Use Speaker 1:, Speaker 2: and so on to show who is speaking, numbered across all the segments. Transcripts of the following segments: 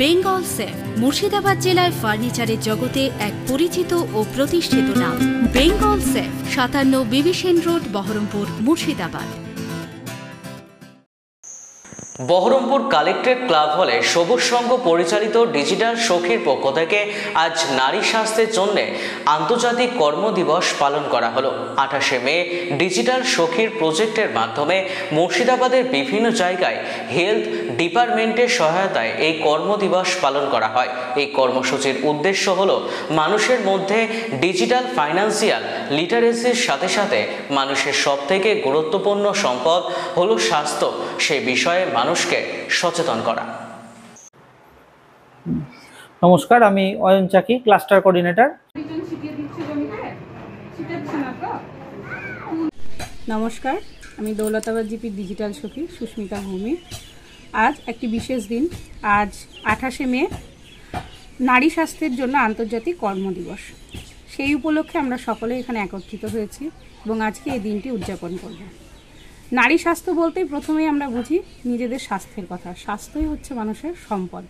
Speaker 1: Bengal safe Murshidabad জেলায় ফার্নিচারের জগতে এক পরিচিত ও প্রতিষ্ঠিত নাম। Bengal safe 57 বিবিসেন road, Baharampur, Murshidabad.
Speaker 2: Baharampur collectorate club হলে সবুজ সংঘ পরিচালিত ডিজিটাল সখীর পক্ষ থেকে আজ নারী স্বাস্থ্যের জন্য আন্তর্জাতিক কর্মদিবস পালন করা হলো। 28শে মে ডিজিটাল সখীর প্রজেক্টের মাধ্যমে মুর্শিদাবাদের বিভিন্ন জায়গায় হেলথ ডিপার্টমেন্টের সহায়তায় এই কর্মদিবস পালন করা হয়। এই কর্মসূচির উদ্দেশ্য হলো মানুষের মধ্যে ডিজিটাল ফাইন্যান্সিয়াল লিটারেসির সাথে সাথে মানুষের সবথেকে গুরুত্বপূর্ণ সম্পদ হলো স্বাস্থ্য, সে বিষয়ে মানুষকে সচেতন করা।
Speaker 3: নমস্কার, আমি অয়ন চাকি, ক্লাস্টার কোঅর্ডিনেটর।
Speaker 4: নমস্কার, আমি দৌলতাবাদ জিপি ডিজিটাল সখী সুস্মিতা ভূমি। আজ একটি বিশেষ দিন। আজ 28শে মে নারী স্বাস্থ্যের জন্য আন্তর্জাতিক কর্মদিবস। সেই উপলক্ষে আমরা সকলে এখানে একত্রিত হয়েছি এবং আজকে এই দিনটি উদযাপন করব। নারী স্বাস্থ্য বলতেই প্রথমেই আমরা বুঝি নিজেদের স্বাস্থ্যের কথা। স্বাস্থ্যই হচ্ছে মানুষের সম্পদ।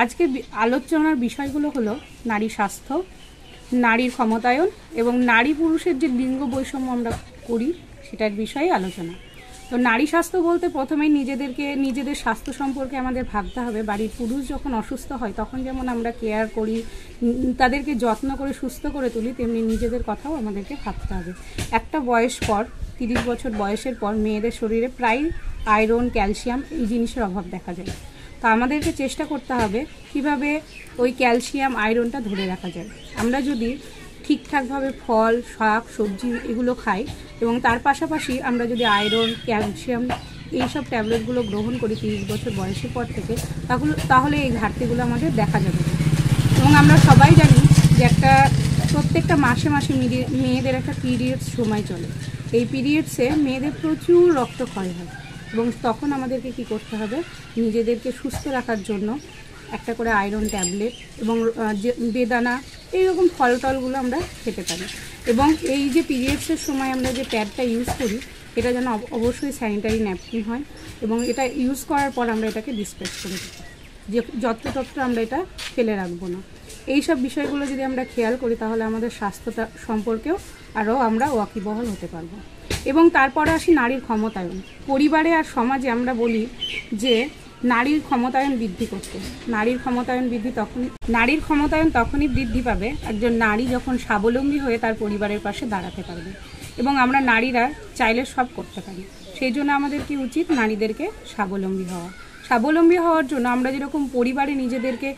Speaker 4: আজকে আলোচনার বিষয়গুলো হলো নারী স্বাস্থ্য, নারীর ক্ষমতায়ন এবং নারী পুরুষের যে লিঙ্গ বৈষম্য আমরা করি সেটার বিষয়ে আলোচনা। তো নারী স্বাস্থ্য বলতে প্রথমেই নিজেদের স্বাস্থ্য সম্পর্কে আমাদের ভাবতে হবে। বাড়ির পুরুষ যখন অসুস্থ হয় তখন যেমন আমরা কেয়ার করি, তাদেরকে যত্ন করে সুস্থ করে তুলি, তেমনি নিজেদের কথাও আমাদেরকে ভাবতে হবে। একটা বয়স পর 30 বছর বয়সের পর মেয়েদের শরীরে প্রায় আয়রন, ক্যালসিয়াম এই জিনিসের অভাব দেখা যায়। তো আমাদেরকে চেষ্টা করতে হবে কিভাবে ওই ক্যালসিয়াম, আয়রনটা ধরে রাখা যায়। আমরা যদি ঠিকঠাকভাবে ফল, শাক, সবজি এগুলো খাই এবং তার পাশাপাশি আমরা যদি আয়রন, ক্যালসিয়াম এইসব ট্যাবলেটগুলো গ্রহণ করি 30 বছর বয়সের পর থেকে, তাহলে এই ঘাটতিগুলো আমাদের দেখা যাবে। এবং আমরা সবাই জানি যে প্রত্যেকটা মাসে মাসে মেয়েদের একটা পিরিয়ডস সময় চলে। এই পিরিয়ডসে মেয়েদের প্রচুর রক্তক্ষয় হয় এবং তখন আমাদেরকে কি করতে হবে, নিজেদেরকে সুস্থ রাখার জন্য একটা করে আয়রন ট্যাবলেট এবং বেদানা এইরকম ফল টলগুলো আমরা খেতে পারি। এবং এই যে পিরিয়ডসের সময় আমরা যে প্যাডটা ইউজ করি এটা যেন অবশ্যই স্যানিটারি ন্যাপকিন হয় এবং এটা ইউজ করার পর আমরা এটাকে ডিসপোজ করে দিই, যে যত্রতত্র আমরা এটা ফেলে রাখবো না। এই সব বিষয়গুলো যদি আমরা খেয়াল করি তাহলে আমাদের স্বাস্থ্যটা সম্পর্কেও আরও আমরা ওয়াকিবহাল হতে পারবো। এবং তারপরে আসি নারীর ক্ষমতায়ন। পরিবারে আর সমাজে আমরা বলি যে নারীর ক্ষমতায়ন বৃদ্ধি করতে। নারীর ক্ষমতায়ন তখনই বৃদ্ধি পাবে একজন নারী যখন স্বাবলম্বী হয়ে তার পরিবারের পাশে দাঁড়াতে পারবে। এবং আমরা নারীরা চাইলে সব করতে পারি। সেই জন্য আমাদের কি উচিত, নারীদেরকে স্বাবলম্বী হওয়ার জন্য আমরা যেরকম পরিবারে নিজেদেরকে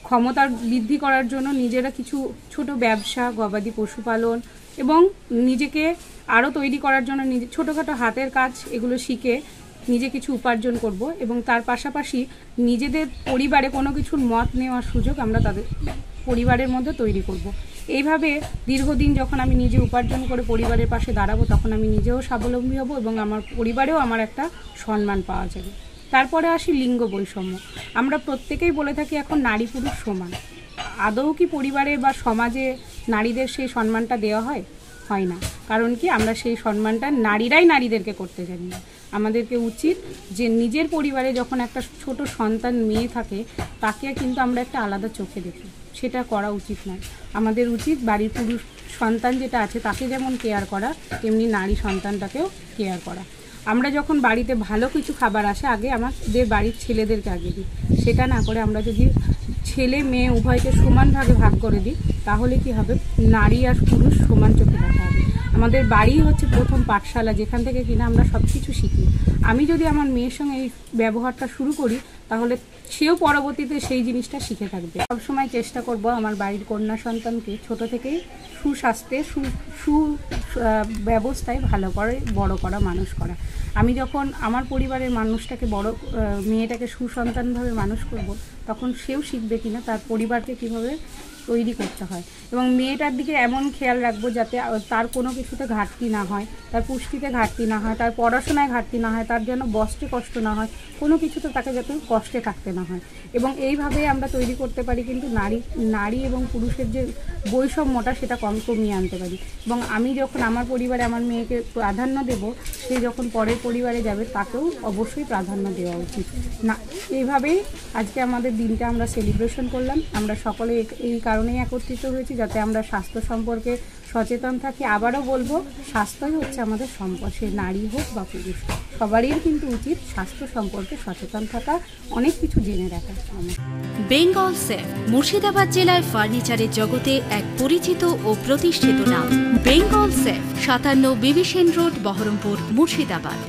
Speaker 4: ক্ষমতা বৃদ্ধি করার জন্য নিজেরা কিছু ছোট ব্যবসা, গবাদি পশুপালন এবং নিজেকে আরও তৈরি করার জন্য ছোটোখাটো হাতের কাজ এগুলো শিখে নিজে কিছু উপার্জন করব এবং তার পাশাপাশি নিজেদের পরিবারে কোনো কিছুর মত নেওয়ার সুযোগ আমরা তাদের পরিবারের মধ্যে তৈরি করব। এইভাবে দীর্ঘদিন যখন আমি নিজে উপার্জন করে পরিবারের পাশে দাঁড়াবো তখন আমি নিজেও স্বাবলম্বী হব এবং আমার পরিবারেও আমার একটা সম্মান পাওয়া যাবে। তারপরে আসি লিঙ্গ বৈষম্য। আমরা প্রত্যেকেই বলে থাকি এখন নারী পুরুষ সমান। আদৌ কি পরিবারে বা সমাজে নারীদের সেই সম্মানটা দেওয়া হয় না। কারণ কি, আমরা সেই সম্মানটা নারীরাই নারীদেরকে করতে জানি না। আমাদেরকে উচিত যে নিজের পরিবারে যখন একটা ছোট সন্তান মেয়ে থাকে তাকে কিন্তু আমরা একটা আলাদা চোখে দেখি, সেটা করা উচিত নয়। আমাদের উচিত বাড়ির পুরুষ সন্তান যেটা আছে তাকে যেমন কেয়ার করা, তেমনি নারী সন্তানটাকেও কেয়ার করা। আমরা যখন বাড়িতে ভালো কিছু খাবার আসে আগে আমাদের বাড়ির ছেলেদেরকে আগে দিই, সেটা না করে আমরা যদি ছেলে মেয়ে উভয়কে সমান ভাগে ভাগ করে দিই তাহলে কি হবে, নারী আর পুরুষ সমান চোখে দেখা হবে। আমাদের বাড়ি হচ্ছে প্রথম পাঠশালা, যেখান থেকে কিনা আমরা সব কিছু শিখি। আমি যদি আমার মেয়ের সঙ্গে এই ব্যবহারটা শুরু করি তাহলে সেও পরবর্তীতে সেই জিনিসটা শিখে থাকবে। সবসময় চেষ্টা করব আমার বাড়ির কন্যা সন্তানকে ছোট থেকেই সুস্বাস্থ্যে সুব্যবস্থায় ভালো করে বড় করা, মানুষ করা। আমি যখন আমার পরিবারের মানুষটাকে মেয়েটাকে সুসন্তানভাবে মানুষ করব তখন সেও শিখবে কিনা তার পরিবারকে কিভাবে তৈরি করতে হয় এবং মেয়েটার দিকে এমন খেয়াল রাখবো যাতে তার কোনো কিছুতে ঘাটতি না হয়, তার পুষ্টিতে ঘাটতি না হয়, তার পড়াশোনায় ঘাটতি না হয়, তার যেন বস্ত্রে কষ্ট না হয়, কোনো কিছুতে তাকে যাতে কষ্টে থাকতে না হয়। এবং এইভাবেই আমরা তৈরি করতে পারি কিন্তু নারী এবং পুরুষের যে বৈষম্যটা সেটা কমিয়ে আনতে পারি। এবং আমি যখন আমার পরিবারে আমার মেয়েকে প্রাধান্য দেব, সে যখন পরের পরিবারে যাবে তাকেও অবশ্যই প্রাধান্য দেওয়া উচিত না। এইভাবেই আজকে আমাদের দিনটা আমরা সেলিব্রেশন করলাম। আমরা সকলে এই কারণেই একত্রিত হয়েছি যাতে আমরা স্বাস্থ্য সম্পর্কে সচেতন থাকি। আবারও বলবো, স্বাস্থ্যই হচ্ছে আমাদের সম্পদ, সে নারী হোক বা পুরুষ, সবারই কিন্তু উচিত স্বাস্থ্য সম্পর্কে সচেতন থাকা, অনেক কিছু জেনে রাখা।
Speaker 1: বেঙ্গল সেফ মুর্শিদাবাদ জেলায় ফার্নিচারের জগতে এক পরিচিত ও প্রতিষ্ঠিত নাম। বেঙ্গল সেফ 57 বিভি সেন রোড, বহরমপুর, মুর্শিদাবাদ।